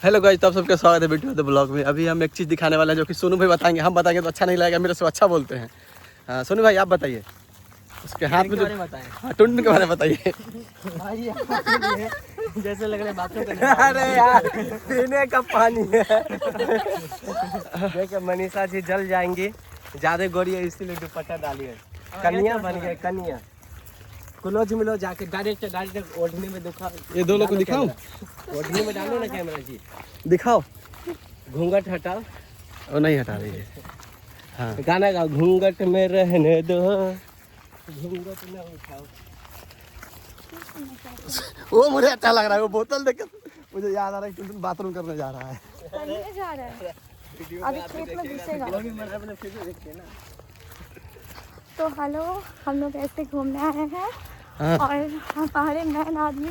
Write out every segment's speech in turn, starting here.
Hello guys, तो आप सबका स्वागत है वीडियो द ब्लॉग में। अभी हम एक चीज़ दिखाने वाले हैं जो कि सोनू भाई बताएंगे। हम बताएंगे तो अच्छा नहीं लगेगा, मेरे से अच्छा बोलते हैं। हाँ सोनू भाई आप बताइए। उसके हाथ में जो हाँ टुनटुन के बारे में बताइए। जैसे लग रहा है बाथरूम करने। अरे यार पीने का पानी है। देखिए मनीषा जी जल जाएंगी, ज्यादा गोरी है इसीलिए दुपट्टा डालिए। कन्या बन गए कन्या। क्लोज मिलो जाके डायरेक्ट ओढ़ने में दिखा। ये दो लोग को दिखाऊं? ओढ़ने में डालो ना कैमरा जी। दिखाओ। घूंघट हटाओ। वो नहीं हटा रही है। हाँ गाना गाओ, घूंघट में रहने दो, घूंघट न उठाओ। वो मुझे अच्छा लग रहा है। वो बोतल देख मुझे याद आ रहा है कि टुनटुन बाथरूम करने जा रहा है। करने जा रहा है, अभी खेत में घुसेगा। तो हेलो, हम लोग ऐसे घूमने आए हैं। हाँ। और हमारे मैन आदमी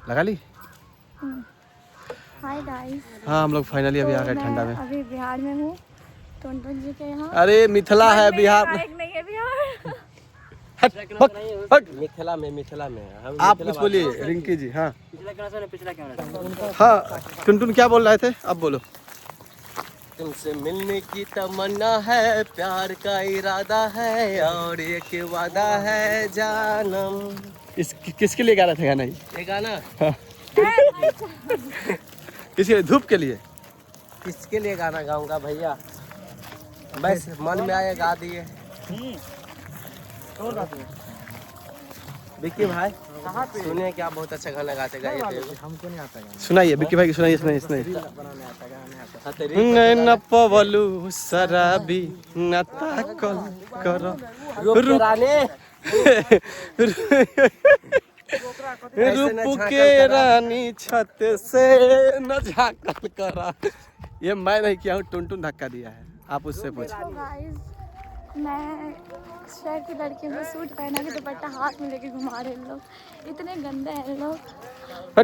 लगा ली। Hi guys. हाँ हम लोग फाइनली अभी आ गए ठंडा में। अभी बिहार में हूँ, टुनटुन जी के यहाँ। अरे मिथिला है बिहार में। नहीं है बिहार। हट। मिथिला में हम आप कुछ बोलिए रिंकी जी। हाँ पिछला कैमरा। हाँ टुनटुन क्या बोल रहे थे, अब बोलो। तुमसे मिलने की तमन्ना है, प्यार का इरादा है और एक वादा है जानम। किसके लिए गा रहे थे गाना ये गाना किसके लिए? धूप के लिए। किसके लिए गाना गाऊंगा भैया, बस मन में आए गा दिए। विक्की भाई सुनिए क्या बहुत अच्छा गाना गाते गाए थे। हमको नहीं आता गाना। सुनाइए विक्की भाई की, सुनाइए। बनाने आता गाने आता। न पवलू शराबी न ताकल करो रूप रानी रूप के रानी छत से न झाकल करा। ये मैं नहीं किया हूँ, टुनटुन धक्का दिया है। आप उससे पूछिए। तो गाइस, मैं शहर की लड़की में सूट पहना के दुपट्टा हाथ में लेके घुमा रहे हैं लोग। इतने गंदे हैं लोग।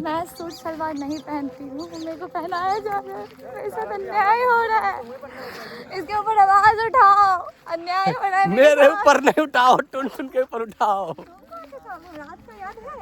मैं सूट सलवार नहीं पहनती हूँ, मेरे को पहनाया जा रहा है। मेरे साथ अन्याय हो रहा है, इसके ऊपर आवाज उठाओ। अन्याय हो रहा है मेरे ऊपर नहीं उठाओ, टुनटुन के ऊपर उठाओ। रात को याद है